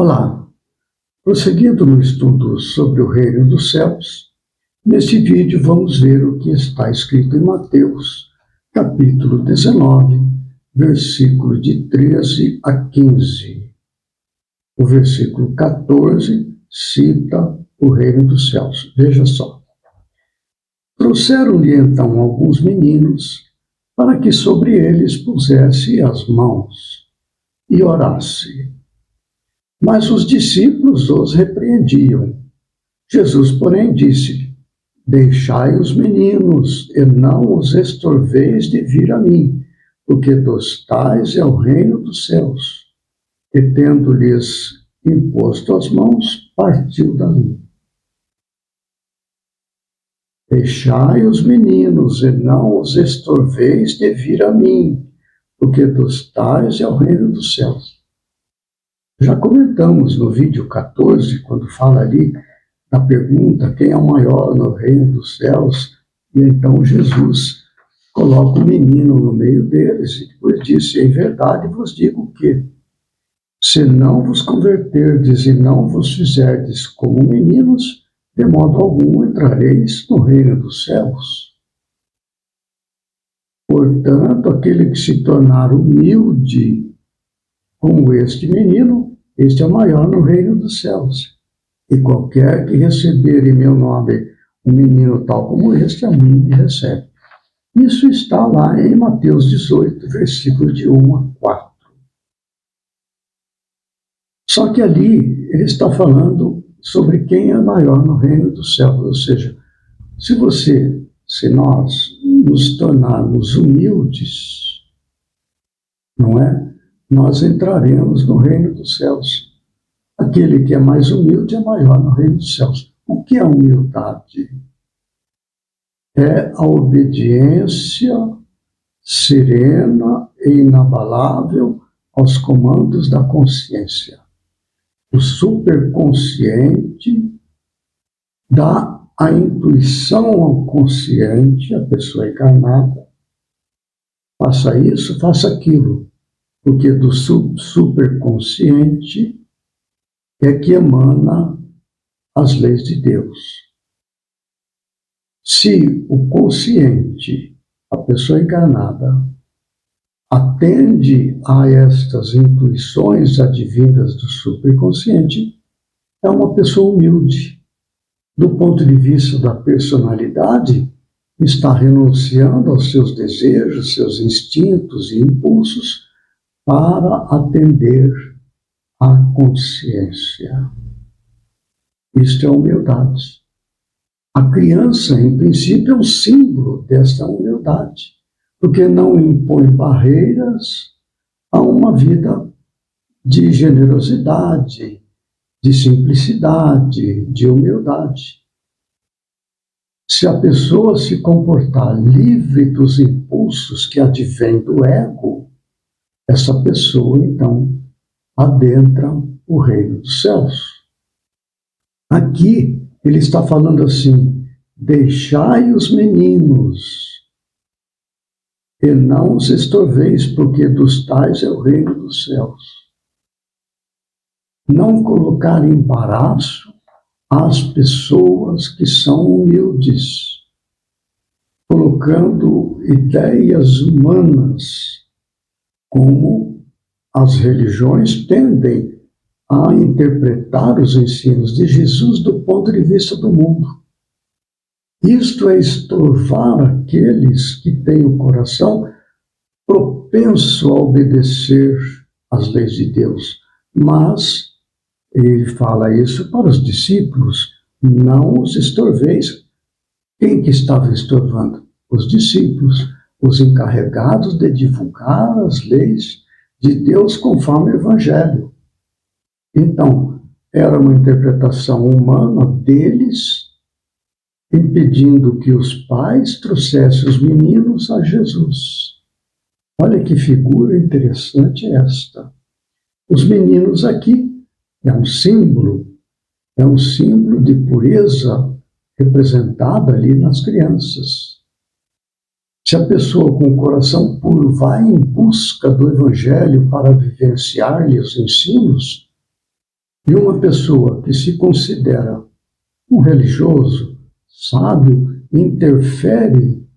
Olá, prosseguindo no estudo sobre o reino dos céus, neste vídeo vamos ver o que está escrito em Mateus, capítulo 19, versículo de 13 a 15. O versículo 14 cita o reino dos céus. Veja só. Trouxeram-lhe então alguns meninos, para que sobre eles pusesse as mãos e orasse. Mas os discípulos os repreendiam. Jesus, porém, disse: Deixai os meninos, e não os estorveis de vir a mim, porque dos tais é o reino dos céus. E tendo-lhes imposto as mãos, partiu dali. Deixai os meninos, e não os estorveis de vir a mim, porque dos tais é o reino dos céus. Já comentamos no vídeo 14, quando fala ali da pergunta quem é o maior no reino dos céus, e então Jesus coloca o menino no meio deles, e depois disse: em verdade vos digo que, se não vos converterdes e não vos fizerdes como meninos, de modo algum entrareis no reino dos céus. Portanto, aquele que se tornar humilde como este menino, este é o maior no reino dos céus. E qualquer que receber em meu nome um menino tal como este, a mim me recebe. Isso está lá em Mateus 18, versículos de 1 a 4. Só que ali ele está falando sobre quem é maior no reino dos céus. Ou seja, se nós nos tornarmos humildes, não é? Nós entraremos no reino dos céus. Aquele que é mais humilde é maior no reino dos céus. O que é humildade? É a obediência serena e inabalável aos comandos da consciência. O superconsciente dá a intuição ao consciente, a pessoa encarnada: faça isso, faça aquilo. Porque do superconsciente é que emana as leis de Deus. Se o consciente, a pessoa encarnada, atende a estas intuições advindas do superconsciente, é uma pessoa humilde. Do ponto de vista da personalidade, está renunciando aos seus desejos, seus instintos e impulsos para atender à consciência. Isto é humildade. A criança, em princípio, é um símbolo desta humildade, porque não impõe barreiras a uma vida de generosidade, de simplicidade, de humildade. Se a pessoa se comportar livre dos impulsos que advêm do ego, essa pessoa, então, adentra o reino dos céus. Aqui, ele está falando assim: deixai os meninos, e não os estorveis, porque dos tais é o reino dos céus. Não colocar embaraço às pessoas que são humildes, colocando ideias humanas, como as religiões tendem a interpretar os ensinos de Jesus do ponto de vista do mundo. Isto é estorvar aqueles que têm o coração propenso a obedecer às leis de Deus. Mas ele fala isso para os discípulos: não os estorveis. Quem que estava estorvando? Os discípulos, os encarregados de divulgar as leis de Deus conforme o Evangelho. Então, era uma interpretação humana deles, impedindo que os pais trouxessem os meninos a Jesus. Olha que figura interessante esta. Os meninos aqui é um símbolo de pureza representada ali nas crianças. Se a pessoa com o coração puro vai em busca do Evangelho para vivenciar-lhe os ensinos, E uma pessoa que se considera um religioso, sábio, interfere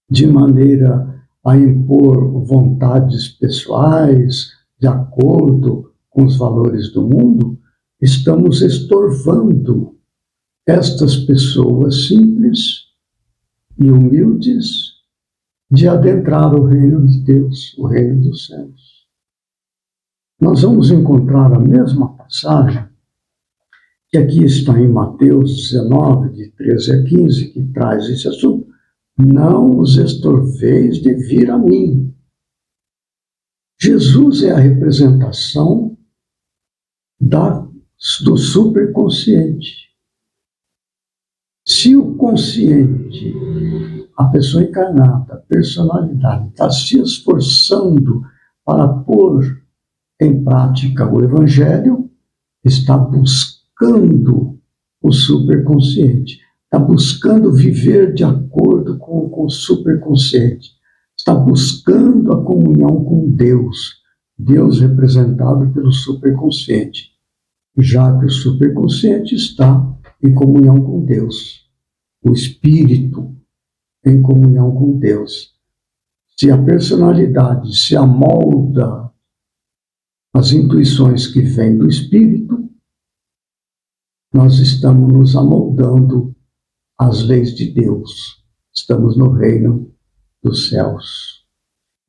de maneira a impor vontades pessoais de acordo com os valores do mundo, estamos estorvando estas pessoas simples e humildes de adentrar o reino de Deus, o reino dos céus. Nós vamos encontrar a mesma passagem que aqui está em Mateus 19, de 13 a 15, que traz esse assunto. Não os estorveis de vir a mim. Jesus é a representação do superconsciente. Se o consciente, a pessoa encarnada, a personalidade, está se esforçando para pôr em prática o Evangelho, está buscando o superconsciente, está buscando viver de acordo com o superconsciente, está buscando a comunhão com Deus, Deus representado pelo superconsciente, já que o superconsciente está em comunhão com Deus, o espírito em comunhão com Deus. Se a personalidade se amolda às intuições que vêm do espírito, nós estamos nos amoldando às leis de Deus. Estamos no reino dos céus.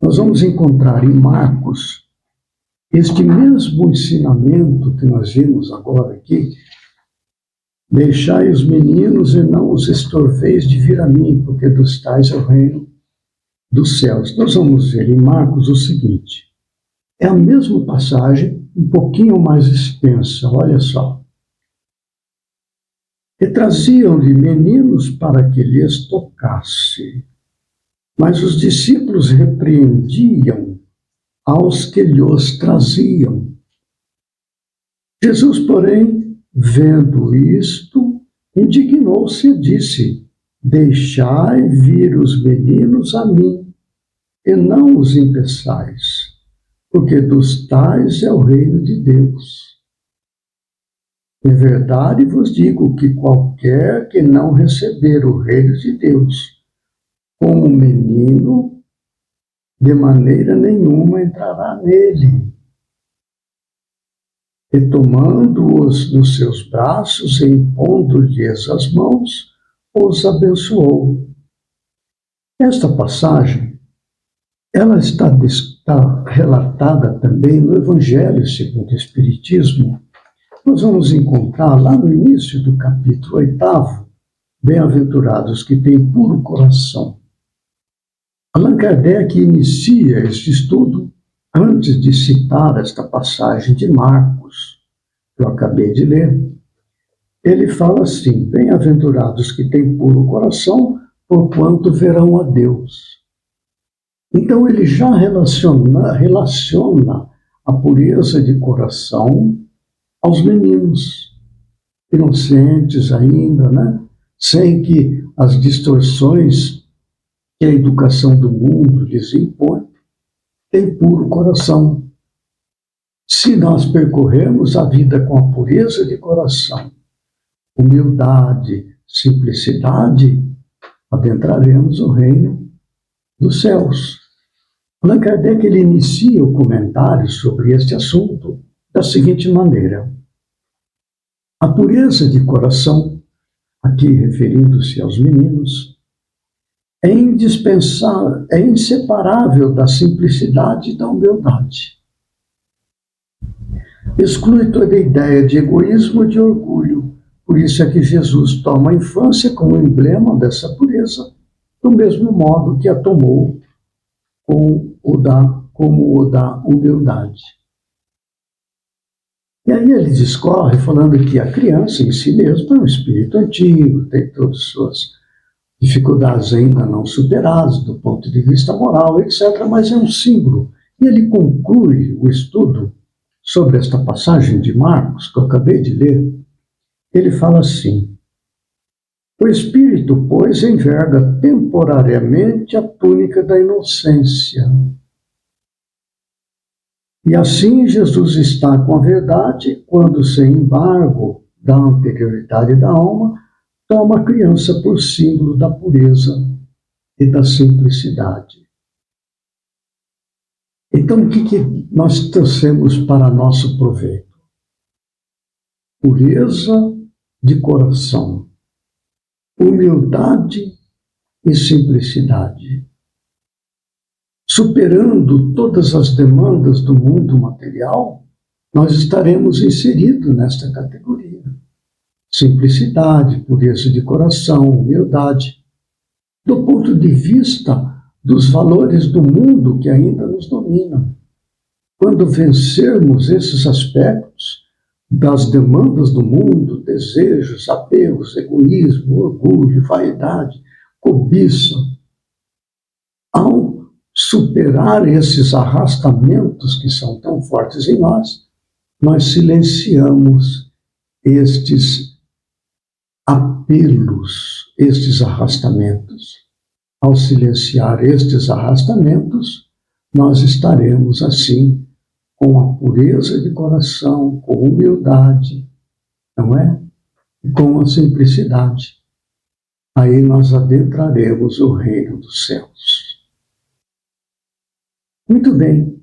Nós vamos encontrar em Marcos este mesmo ensinamento que nós vimos agora aqui. Deixai os meninos e não os estorveis de vir a mim, porque dos tais é o reino dos céus. Nós vamos ver em Marcos o seguinte. É a mesma passagem, um pouquinho mais extensa, olha só. E traziam-lhe meninos para que lhes tocasse. Mas os discípulos repreendiam aos que lhes traziam. Jesus, porém, vendo isto, indignou-se e disse: deixai vir os meninos a mim, e não os impeçais, porque dos tais é o reino de Deus. Em verdade vos digo que qualquer que não receber o reino de Deus como menino, de maneira nenhuma entrará nele. E tomando-os nos seus braços e impondo-lhes as mãos, os abençoou. Esta passagem, ela está relatada também no Evangelho segundo o Espiritismo. Nós vamos encontrar lá no início do capítulo 8, bem-aventurados que têm puro coração. Allan Kardec inicia este estudo antes de citar esta passagem de Marcos, que eu acabei de ler. Ele fala assim: bem-aventurados que têm puro coração, porquanto verão a Deus. Então ele já relaciona a pureza de coração aos meninos, inocentes ainda, né? Sem que as distorções que a educação do mundo lhes impõe, tem puro coração. Se nós percorrermos a vida com a pureza de coração, humildade, simplicidade, adentraremos o reino dos céus. Allan Kardec ele inicia o comentário sobre este assunto da seguinte maneira: a pureza de coração, aqui referindo-se aos meninos, é indispensável, é inseparável da simplicidade e da humildade. Exclui toda ideia de egoísmo e de orgulho. Por isso é que Jesus toma a infância como emblema dessa pureza, do mesmo modo que a tomou como o da humildade. E aí ele discorre falando que a criança em si mesma é um espírito antigo, tem todas as suas dificuldades ainda não superadas do ponto de vista moral, etc., mas é um símbolo. E ele conclui o estudo sobre esta passagem de Marcos, que eu acabei de ler. Ele fala assim: o espírito, pois, enverga temporariamente a túnica da inocência. E assim Jesus está com a verdade quando, sem embargo da anterioridade da alma, toma a criança por símbolo da pureza e da simplicidade. Então, o que nós trouxemos para nosso proveito? Pureza de coração, humildade e simplicidade. Superando todas as demandas do mundo material, nós estaremos inseridos nesta categoria. Simplicidade, pureza de coração, humildade. Do ponto de vista dos valores do mundo que ainda nos dominam. Quando vencermos esses aspectos das demandas do mundo, desejos, apegos, egoísmo, orgulho, vaidade, cobiça, ao superar esses arrastamentos que são tão fortes em nós, nós silenciamos estes apelos, estes arrastamentos. Ao silenciar estes arrastamentos, nós estaremos assim com a pureza de coração, com humildade, não é? E com a simplicidade. Aí nós adentraremos o reino dos céus. Muito bem,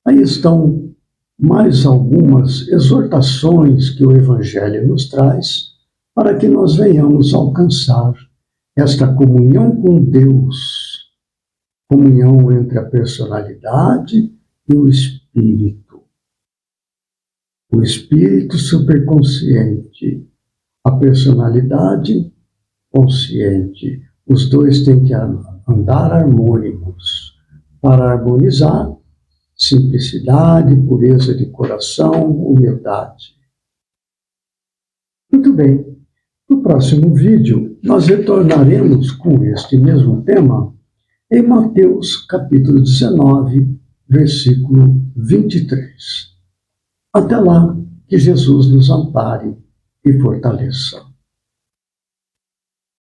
aí estão mais algumas exortações que o Evangelho nos traz para que nós venhamos alcançar esta comunhão com Deus, comunhão entre a personalidade e o espírito. O espírito superconsciente, a personalidade consciente. Os dois têm que andar harmônicos para harmonizar simplicidade, pureza de coração, humildade. Muito bem. No próximo vídeo, nós retornaremos com este mesmo tema em Mateus capítulo 19, versículo 23. Até lá, que Jesus nos ampare e fortaleça.